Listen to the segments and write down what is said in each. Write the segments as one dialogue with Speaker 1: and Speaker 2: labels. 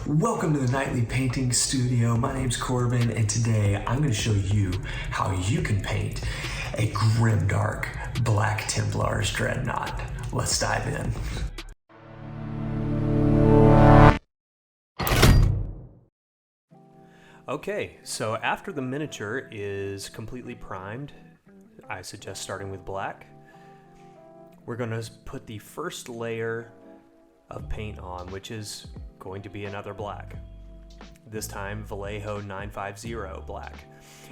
Speaker 1: Welcome to the Nightly Painting Studio. My name's Corbin, and today I'm going to show you how you can paint a grimdark Black Templar's Dreadnaught. Let's dive in. Okay, so after the miniature is completely primed, I suggest starting with black. We're going to put the first layer of paint on, which is going to be another black. This time Vallejo 950 black.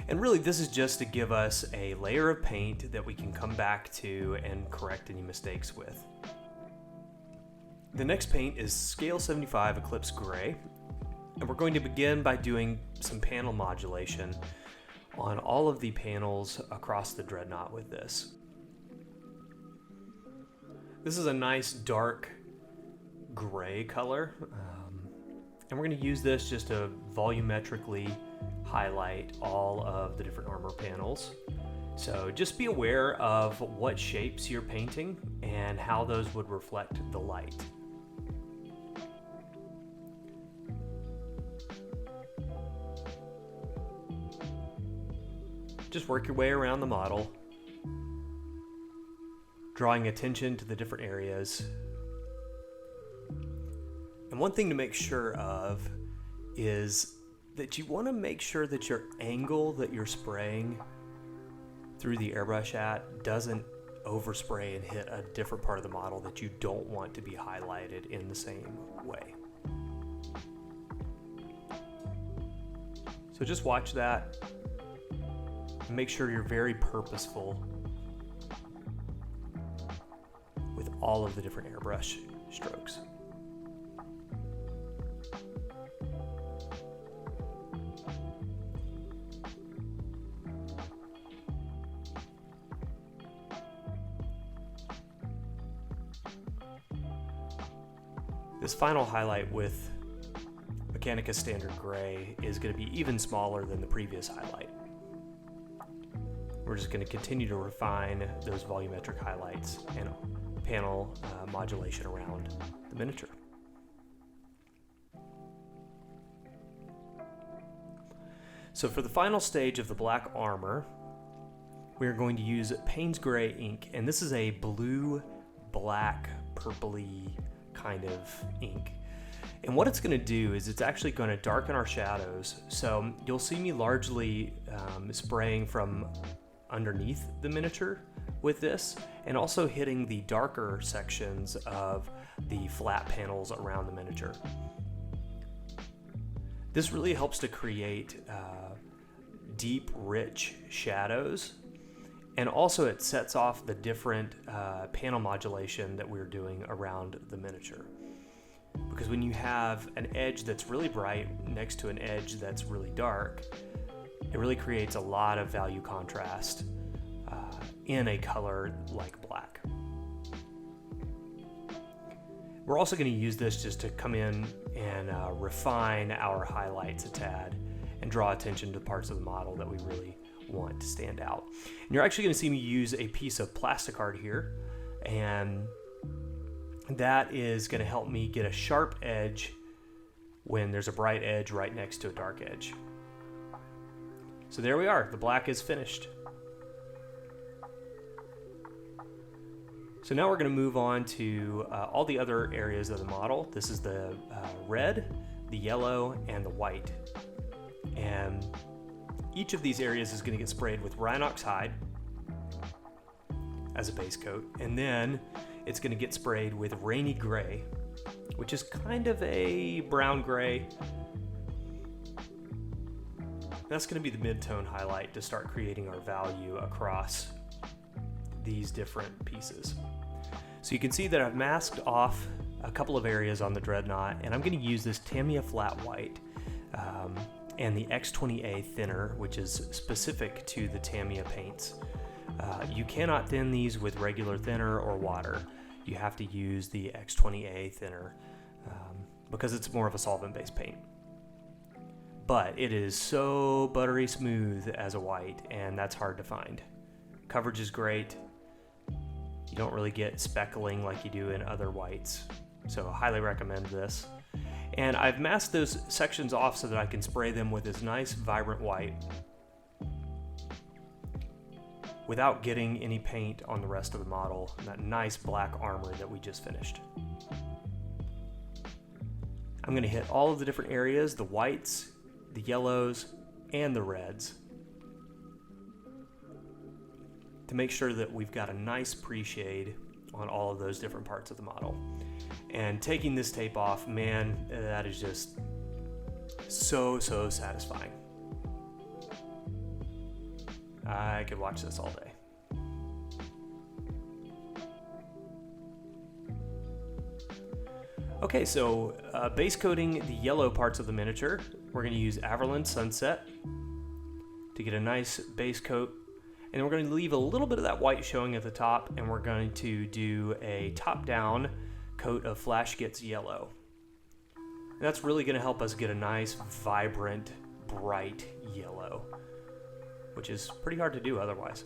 Speaker 1: And really this is just to give us a layer of paint that we can come back to and correct any mistakes with. The next paint is Scale 75 Eclipse Gray. And we're going to begin by doing some panel modulation on all of the panels across the Dreadnaught with this. This is a nice dark gray color, and we're going to use this just to volumetrically highlight all of the different armor panels. So just be aware of what shapes you're painting and how those would reflect the light. Just work your way around the model, drawing attention to the different areas. And one thing to make sure of is that you want to make sure that your angle that you're spraying through the airbrush at doesn't overspray and hit a different part of the model that you don't want to be highlighted in the same way. So just watch that and make sure you're very purposeful with all of the different airbrush strokes. This final highlight with Mechanica Standard Gray is going to be even smaller than the previous highlight. We're just going to continue to refine those volumetric highlights and panel modulation around the miniature. So for the final stage of the black armor, we're going to use Payne's Gray ink, and this is a blue, black, purpley kind of ink. And what it's going to do is it's actually going to darken our shadows. So you'll see me largely spraying from underneath the miniature with this, and also hitting the darker sections of the flat panels around the miniature. This really helps to create deep, rich shadows, and also it sets off the different panel modulation that we're doing around the miniature. Because when you have an edge that's really bright next to an edge that's really dark, it really creates a lot of value contrast in a color like black. We're also going to use this just to come in and refine our highlights a tad and draw attention to parts of the model that we really want to stand out. And you're actually going to see me use a piece of plastic art here, and that is going to help me get a sharp edge when there's a bright edge right next to a dark edge. So there we are, the black is finished. So now we're going to move on to all the other areas of the model. This is the red, the yellow, and the white. And each of these areas is going to get sprayed with Rhinox hide as a base coat, and then it's going to get sprayed with Rainy Gray, which is kind of a brown gray. That's going to be the mid-tone highlight to start creating our value across these different pieces. So you can see that I've masked off a couple of areas on the Dreadnaught, and I'm going to use this Tamiya Flat White and the X20A thinner, which is specific to the Tamiya paints. You cannot thin these with regular thinner or water. You have to use the X20A thinner because it's more of a solvent-based paint. But it is so buttery smooth as a white, and that's hard to find. Coverage is great. You don't really get speckling like you do in other whites. So I highly recommend this. And I've masked those sections off so that I can spray them with this nice vibrant white without getting any paint on the rest of the model, that nice black armor that we just finished. I'm going to hit all of the different areas, the whites, the yellows, and the reds, to make sure that we've got a nice pre-shade on all of those different parts of the model. And taking this tape off, man, that is just so satisfying. I could watch this all day. Okay, so base coating the yellow parts of the miniature, we're going to use Averland Sunset to get a nice base coat. And we're going to leave a little bit of that white showing at the top, and we're going to do a top-down coat of Flash Gets Yellow. And that's really going to help us get a nice, vibrant, bright yellow, which is pretty hard to do otherwise.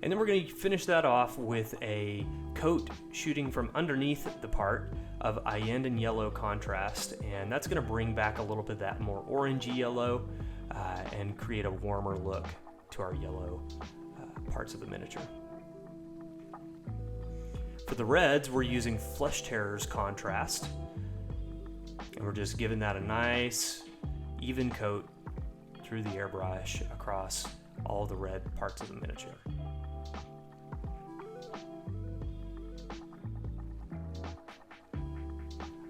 Speaker 1: And then we're going to finish that off with a coat shooting from underneath the part of Iyanden yellow contrast, and that's going to bring back a little bit of that more orangey yellow and create a warmer look to our yellow parts of the miniature. For the reds, we're using Flesh Terror's contrast, and we're just giving that a nice even coat through the airbrush across all the red parts of the miniature.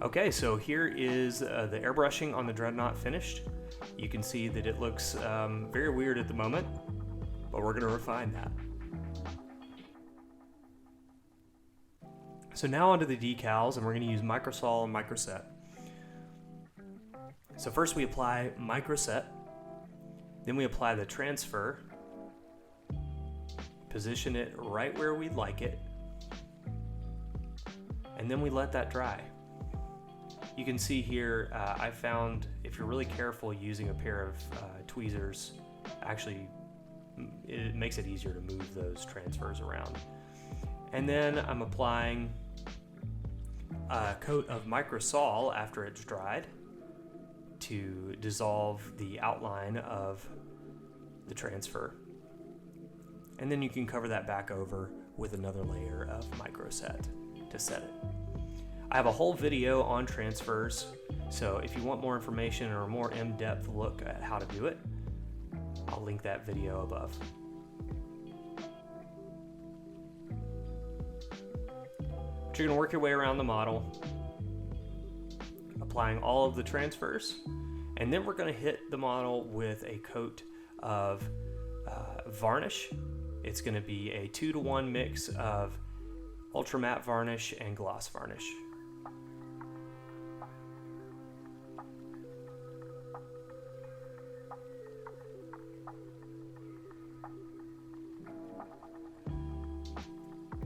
Speaker 1: Okay, so here is the airbrushing on the Dreadnaught finished. You can see that it looks very weird at the moment, but we're going to refine that. So now onto the decals, and we're going to use Microsol and Microset. So first we apply Microset, then we apply the transfer, position it right where we'd like it, and then we let that dry. You can see here, I found if you're really careful using a pair of tweezers, actually it makes it easier to move those transfers around. And then I'm applying a coat of Microsol after it's dried to dissolve the outline of the transfer. And then you can cover that back over with another layer of Microset to set it. I have a whole video on transfers, so if you want more information or a more in-depth look at how to do it, I'll link that video above. But you're going to work your way around the model, applying all of the transfers, and then we're going to hit the model with a coat of varnish. It's going to be a 2-to-1 mix of ultra matte varnish and gloss varnish.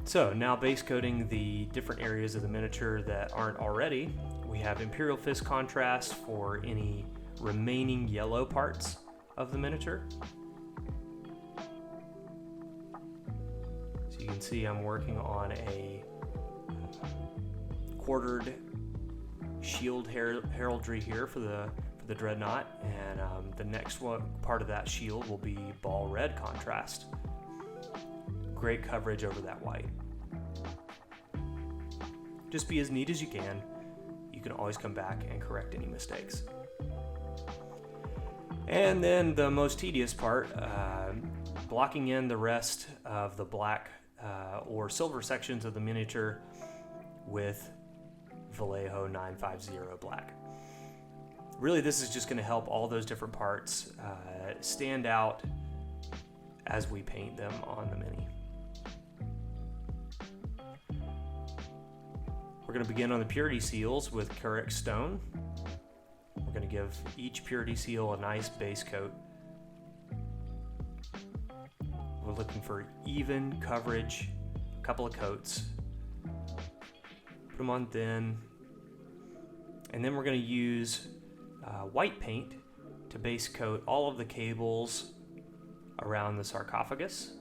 Speaker 1: So now base coating the different areas of the miniature that aren't already, we have Imperial Fist contrast for any remaining yellow parts of the miniature. So you can see I'm working on a quartered shield heraldry here for the Dreadnaught, and the next part of that shield will be ball red contrast. Great coverage over that white. Just be as neat as you can. You can always come back and correct any mistakes. And then the most tedious part, blocking in the rest of the black or silver sections of the miniature with Vallejo 950 black. Really, this is just going to help all those different parts stand out as we paint them on the Mini. We're going to begin on the purity seals with Curex Stone. We're going to give each purity seal a nice base coat. We're looking for even coverage, a couple of coats. Put them on thin. And then we're going to use white paint to base coat all of the cables around the sarcophagus.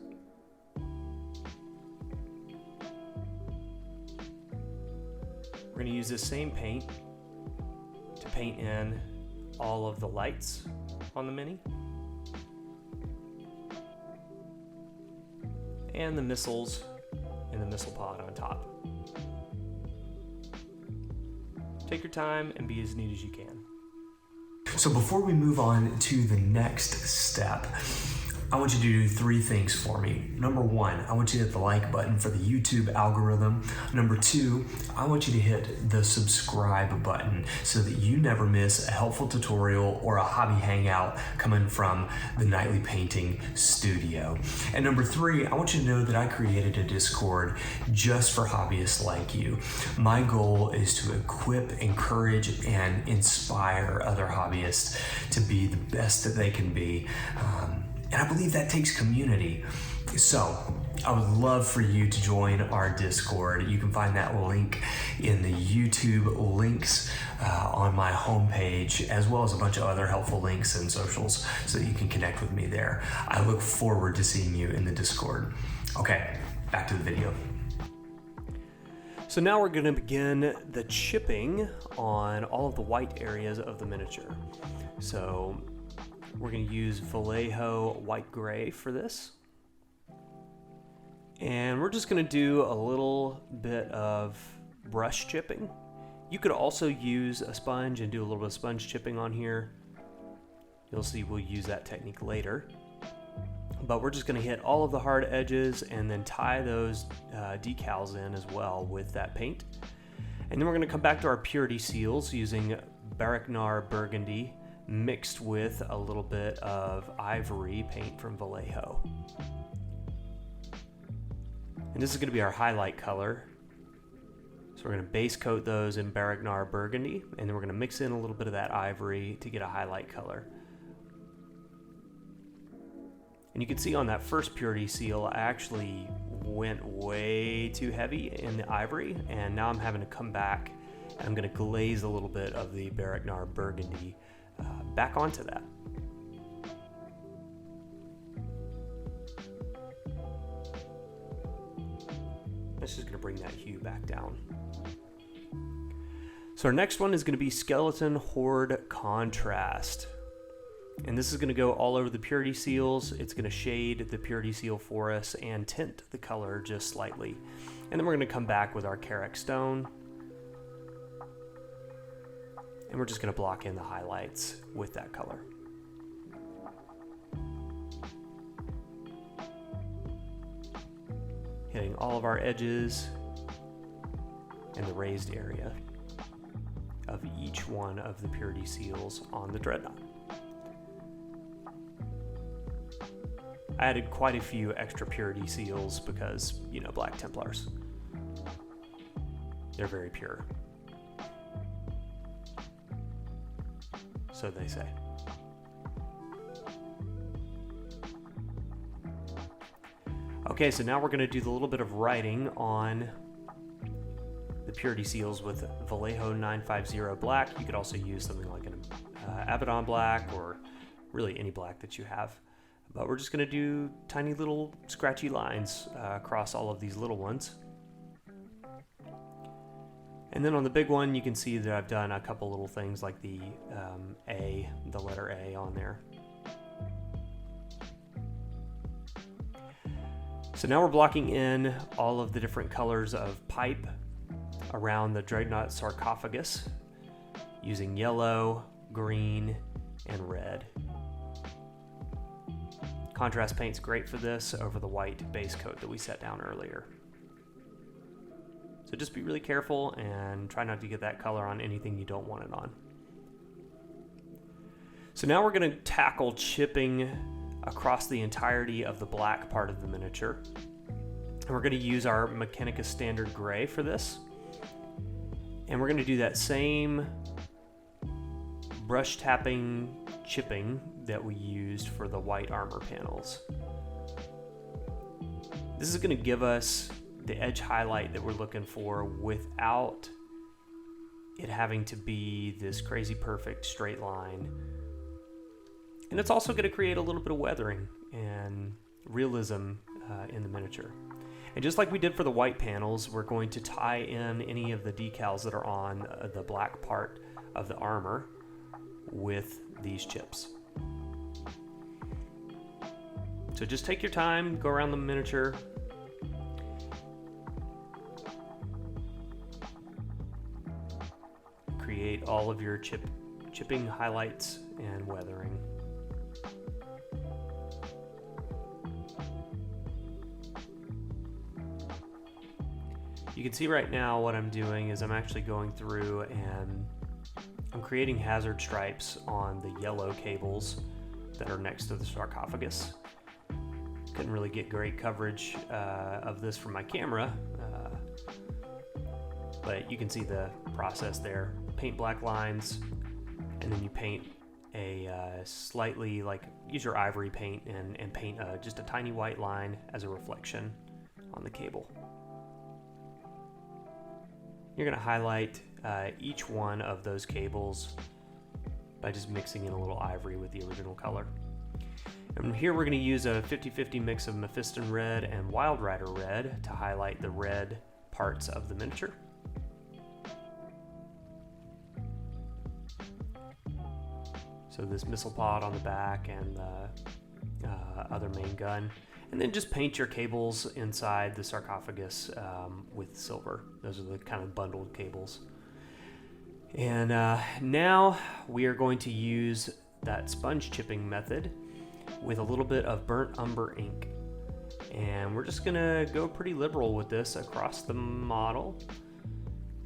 Speaker 1: We're going to use this same paint paint in all of the lights on the Mini. And the missiles in the missile pod on top. Take your time and be as neat as you can. So before we move on to the next step, I want you to do 3 things for me. Number 1, I want you to hit the like button for the YouTube algorithm. Number 2, I want you to hit the subscribe button so that you never miss a helpful tutorial or a hobby hangout coming from the Nightly Painting Studio. And number 3, I want you to know that I created a Discord just for hobbyists like you. My goal is to equip, encourage, and inspire other hobbyists to be the best that they can be. And I believe that takes community. So I would love for you to join our Discord. You can find that link in the YouTube links on my homepage, as well as a bunch of other helpful links and socials so that you can connect with me there. I look forward to seeing you in the Discord. Okay, back to the video. So now we're going to begin the chipping on all of the white areas of the miniature. So we're going to use Vallejo white gray for this. And we're just going to do a little bit of brush chipping. You could also use a sponge and do a little bit of sponge chipping on here. You'll see we'll use that technique later. But we're just going to hit all of the hard edges and then tie those decals in as well with that paint. And then we're going to come back to our purity seals using Dreadnaught Burgundy mixed with a little bit of ivory paint from Vallejo. And this is going to be our highlight color. So we're going to base coat those in Dreadnaught Burgundy, and then we're going to mix in a little bit of that ivory to get a highlight color. And you can see on that first purity seal, I actually went way too heavy in the ivory, and now I'm having to come back and I'm going to glaze a little bit of the Dreadnaught Burgundy back onto that. That's just going to bring that hue back down. So our next one is going to be Skeleton Horde Contrast. And this is going to go all over the purity seals. It's going to shade the purity seal for us and tint the color just slightly. And then we're going to come back with our Carrick Stone. And we're just going to block in the highlights with that color. Hitting all of our edges and the raised area of each one of the purity seals on the Dreadnaught. I added quite a few extra purity seals because, you know, Black Templars. They're very pure. So they say. Okay, so now we're going to do the little bit of writing on the purity seals with Vallejo 950 black. You could also use something like an Abaddon black or really any black that you have. But we're just going to do tiny little scratchy lines across all of these little ones. And then on the big one, you can see that I've done a couple little things like the letter A on there. So now we're blocking in all of the different colors of pipe around the Dreadnaught sarcophagus using yellow, green, and red. Contrast paint's great for this over the white base coat that we set down earlier. So just be really careful and try not to get that color on anything you don't want it on. So now we're going to tackle chipping across the entirety of the black part of the miniature. And we're going to use our Mechanica Standard Gray for this. And we're going to do that same brush tapping chipping that we used for the white armor panels. This is going to give us the edge highlight that we're looking for without it having to be this crazy perfect straight line. And it's also going to create a little bit of weathering and realism in the miniature. And just like we did for the white panels, we're going to tie in any of the decals that are on the black part of the armor with these chips. So just take your time, go around the miniature. Create all of your chipping highlights and weathering. You can see right now what I'm doing is I'm actually going through and I'm creating hazard stripes on the yellow cables that are next to the sarcophagus. Couldn't really get great coverage of this from my camera, but you can see the process there. Paint black lines, and then you paint a slightly, use your ivory paint and paint just a tiny white line as a reflection on the cable. You're going to highlight each one of those cables by just mixing in a little ivory with the original color. And here we're going to use a 50-50 mix of Mephiston red and Wild Rider red to highlight the red parts of the miniature. So this missile pod on the back and the other main gun. And then just paint your cables inside the sarcophagus with silver. Those are the kind of bundled cables. And now we are going to use that sponge chipping method with a little bit of burnt umber ink. And we're just gonna go pretty liberal with this across the model.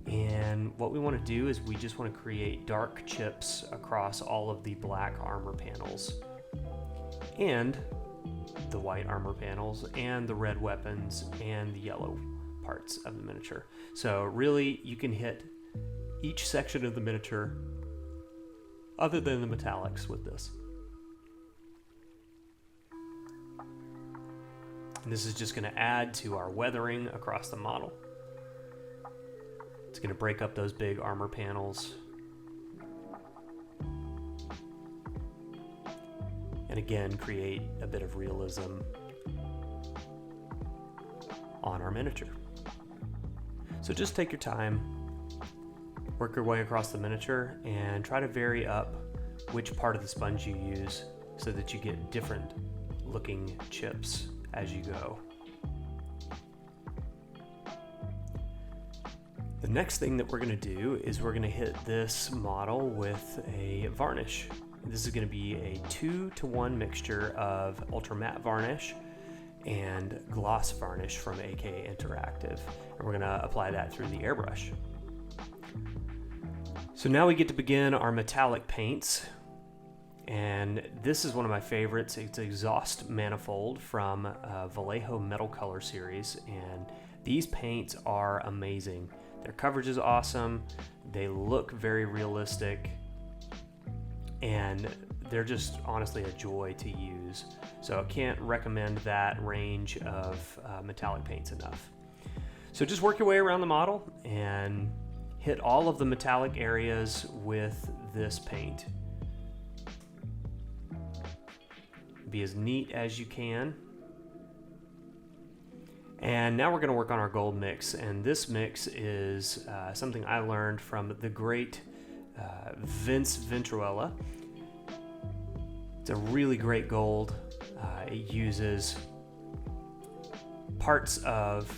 Speaker 1: And what we want to do is we just want to create dark chips across all of the black armor panels and the white armor panels and the red weapons and the yellow parts of the miniature. So really you can hit each section of the miniature other than the metallics with this. And this is just going to add to our weathering across the model. It's going to break up those big armor panels. And again, create a bit of realism on our miniature. So just take your time, work your way across the miniature, and try to vary up which part of the sponge you use so that you get different looking chips as you go. The next thing that we're going to do is we're going to hit this model with a varnish. This is going to be a 2-to-1 mixture of ultra matte varnish and gloss varnish from AK Interactive. And we're going to apply that through the airbrush. So now we get to begin our metallic paints. And this is one of my favorites. It's Exhaust Manifold from Vallejo Metal Color series. And these paints are amazing. Their coverage is awesome. They look very realistic. And they're just honestly a joy to use. So I can't recommend that range of metallic paints enough. So just work your way around the model and hit all of the metallic areas with this paint. Be as neat as you can. And now we're going to work on our gold mix, and this mix is something I learned from the great Vince Ventruella. It's a really great gold. It uses parts of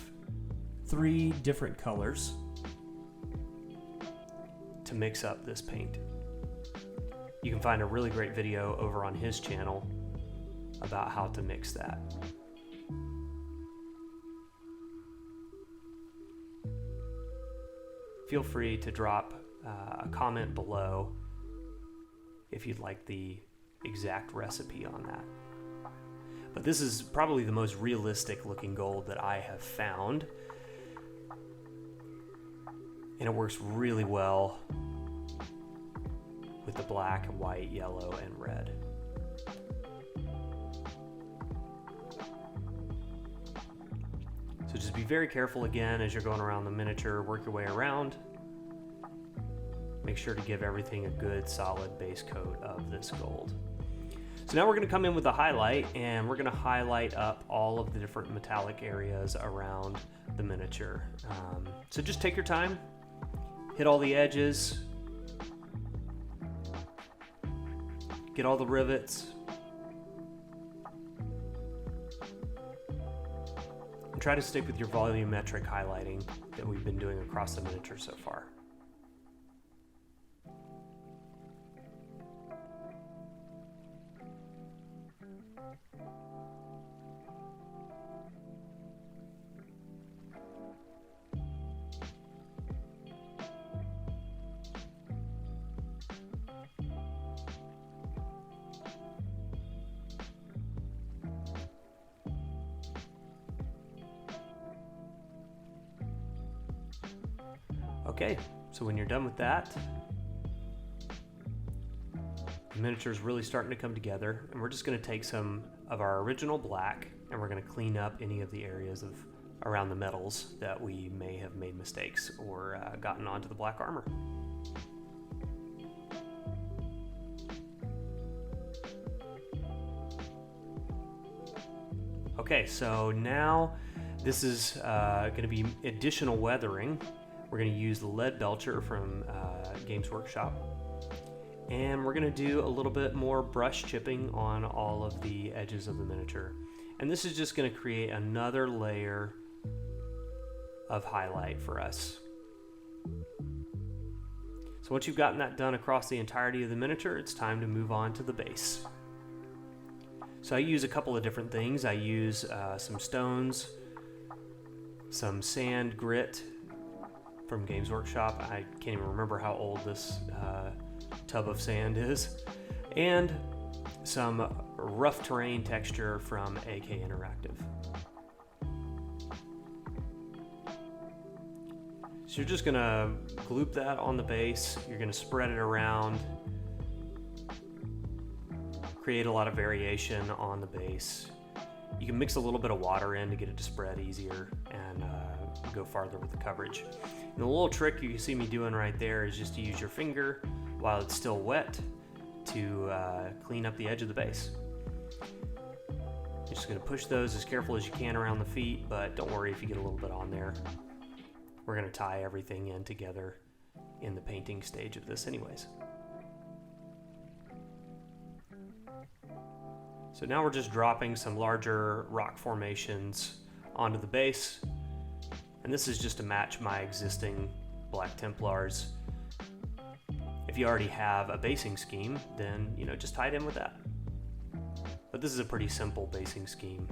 Speaker 1: 3 different colors to mix up this paint. You can find a really great video over on his channel about how to mix that. Feel free to drop a comment below if you'd like the exact recipe on that. But this is probably the most realistic looking gold that I have found. And it works really well with the black, white, yellow, and red. So just be very careful again as you're going around the miniature, work your way around. Make sure to give everything a good solid base coat of this gold. So now we're going to come in with a highlight, and we're going to highlight up all of the different metallic areas around the miniature. So just take your time, hit all the edges, Get all the rivets. And try to stick with your volumetric highlighting that we've been doing across the miniature so far. Okay, so when you're done with that, the miniature is really starting to come together, and we're just going to take some of our original black and we're going to clean up any of the areas of around the metals that we may have made mistakes or gotten onto the black armor. Okay, so now this is going to be additional weathering. We're going to use the lead belcher from Games Workshop, and we're going to do a little bit more brush chipping on all of the edges of the miniature. And this is just going to create another layer of highlight for us. So once you've gotten that done across the entirety of the miniature, it's time to move on to the base. So I use a couple of different things. I use some stones, some sand grit from Games Workshop. I can't even remember how old this tub of sand is. And some rough terrain texture from AK Interactive. So you're just gonna gloop that on the base. You're gonna spread it around, create a lot of variation on the base. You can mix a little bit of water in to get it to spread easier and go farther with the coverage. And the little trick you see me doing right there is just to use your finger while it's still wet to clean up the edge of the base. You're just going to push those as careful as you can around the feet, but don't worry if you get a little bit on there. We're going to tie everything in together in the painting stage of this anyways. So now we're just dropping some larger rock formations onto the base. And this is just to match my existing Black Templars. If you already have a basing scheme, then just tie it in with that. But this is a pretty simple basing scheme.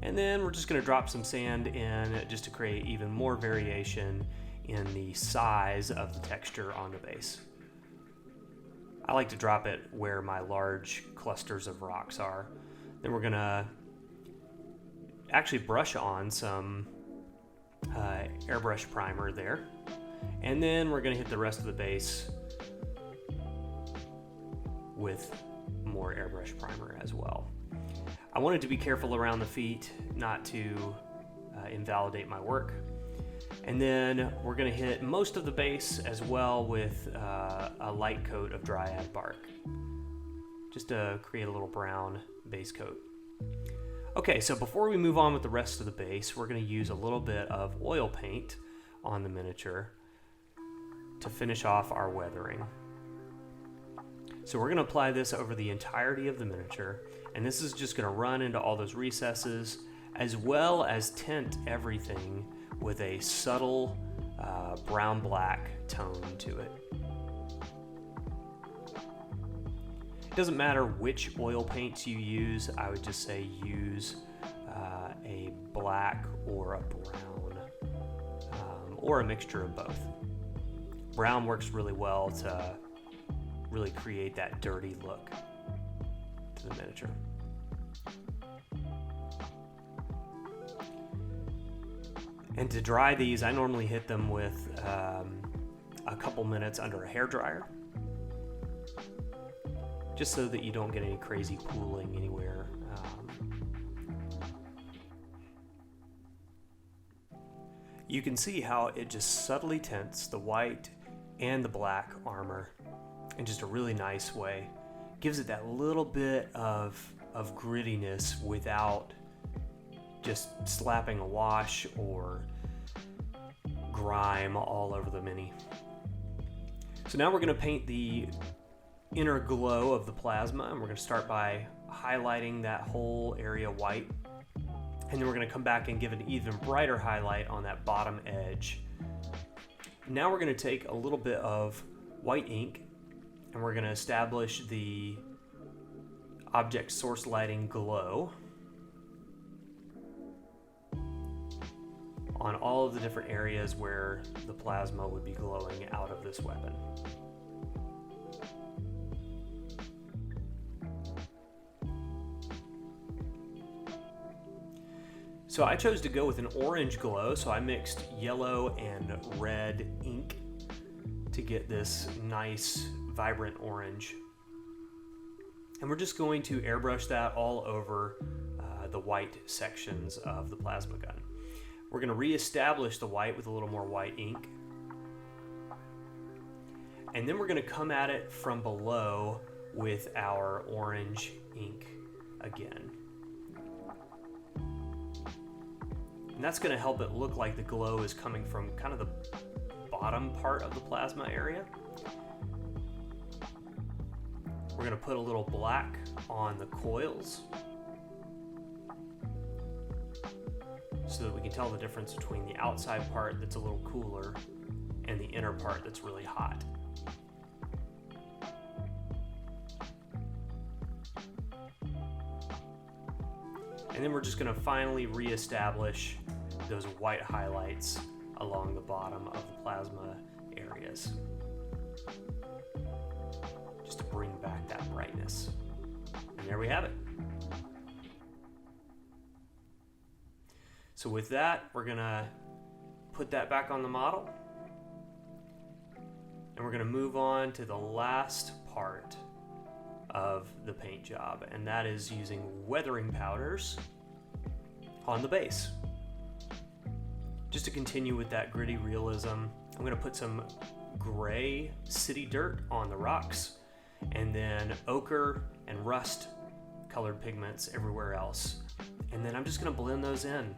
Speaker 1: And then we're just going to drop some sand in just to create even more variation in the size of the texture on the base. I like to drop it where my large clusters of rocks are. Then we're going to actually brush on some airbrush primer there. And then we're going to hit the rest of the base with more airbrush primer as well. I wanted to be careful around the feet, not to invalidate my work. And then we're going to hit most of the base as well with a light coat of dryad bark, just to create a little brown base coat. Okay, so before we move on with the rest of the base, we're going to use a little bit of oil paint on the miniature to finish off our weathering. So we're going to apply this over the entirety of the miniature, and this is just going to run into all those recesses, as well as tint everything with a subtle brown-black tone to it. It doesn't matter which oil paints you use. I would just say use a black or a brown, or a mixture of both. Brown works really well to really create that dirty look to the miniature. And to dry these, I normally hit them with a couple minutes under a hairdryer, just so that you don't get any crazy pooling anywhere. You can see how it just subtly tints the white and the black armor in just a really nice way. Gives it that little bit of grittiness without just slapping a wash or grime all over the mini. So now we're going to paint the inner glow of the plasma, and we're going to start by highlighting that whole area white, and then we're going to come back and give an even brighter highlight on that bottom edge. Now we're going to take a little bit of white ink, and we're going to establish the object source lighting glow on all of the different areas where the plasma would be glowing out of this weapon. So I chose to go with an orange glow, so I mixed yellow and red ink to get this nice, vibrant orange. And we're just going to airbrush that all over the white sections of the plasma gun. We're going to reestablish the white with a little more white ink. And then we're going to come at it from below with our orange ink again. And that's going to help it look like the glow is coming from kind of the bottom part of the plasma area. We're going to put a little black on the coils so that we can tell the difference between the outside part that's a little cooler and the inner part that's really hot. And then we're just going to finally reestablish those white highlights along the bottom of the plasma areas, just to bring back that brightness. And there we have it. So with that, we're going to put that back on the model, and we're going to move on to the last part of the paint job, and that is using weathering powders on the base. Just to continue with that gritty realism, I'm going to put some gray city dirt on the rocks, and then ochre and rust colored pigments everywhere else. And then I'm just going to blend those in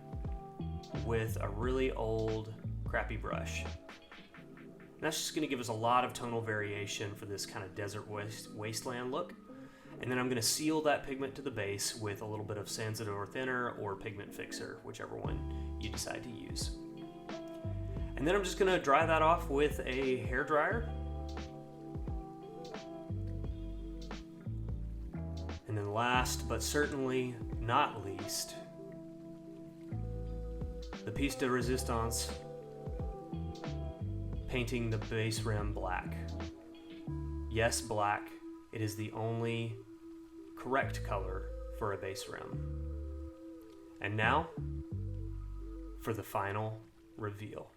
Speaker 1: with a really old crappy brush. And that's just going to give us a lot of tonal variation for this kind of desert wasteland look. And then I'm going to seal that pigment to the base with a little bit of Sansador thinner or pigment fixer, whichever one you decide to use. And then I'm just going to dry that off with a hairdryer. And then last but certainly not least, the piece de resistance, painting the base rim black. Yes, black. It is the only correct color for a base rim. And now, for the final reveal.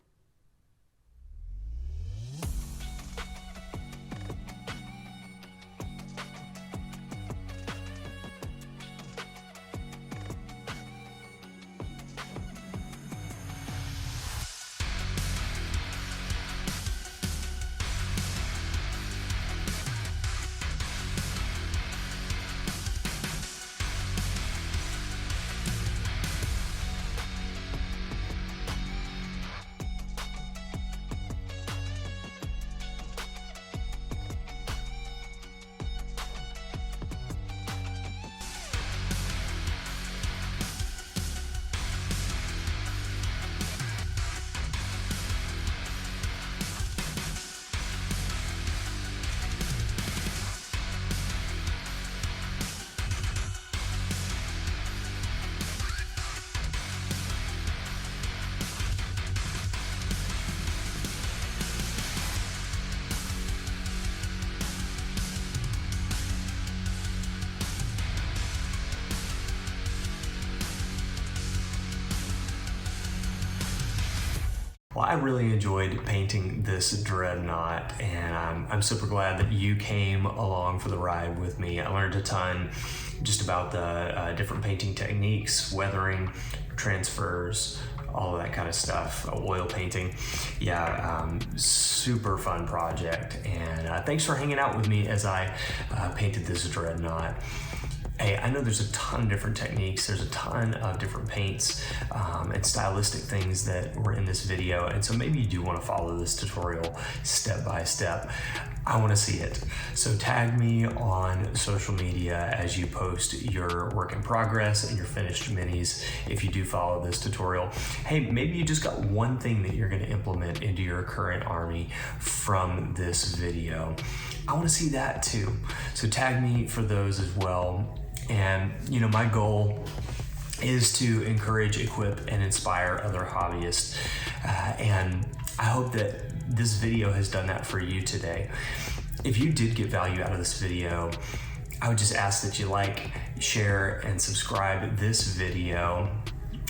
Speaker 1: Well, I really enjoyed painting this Dreadnaught, and I'm super glad that you came along for the ride with me. I learned a ton just about the different painting techniques, weathering, transfers, all of that kind of stuff, oil painting. Yeah, super fun project, and thanks for hanging out with me as I painted this Dreadnaught. Hey, I know there's a ton of different techniques, there's a ton of different paints and stylistic things that were in this video, and so maybe you do want to follow this tutorial step by step. I want to see it. So tag me on social media as you post your work in progress and your finished minis if you do follow this tutorial. Hey, maybe you just got one thing that you're going to implement into your current army from this video. I want to see that too. So tag me for those as well. And you know, my goal is to encourage, equip, and inspire other hobbyists. And I hope that this video has done that for you today. If you did get value out of this video, I would just ask that you like, share, and subscribe this video.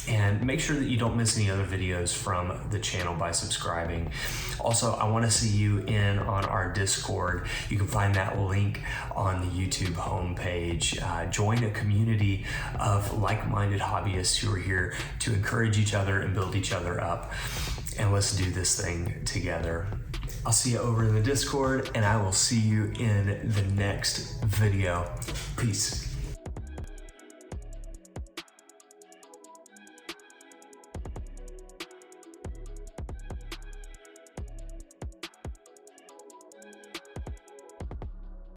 Speaker 1: And make sure that you don't miss any other videos from the channel by subscribing. Also, I want to see you in on our Discord. You can find that link on the YouTube homepage. Join a community of like-minded hobbyists who are here to encourage each other and build each other up. And let's do this thing together. I'll see you over in the Discord, and I will see you in the next video. Peace.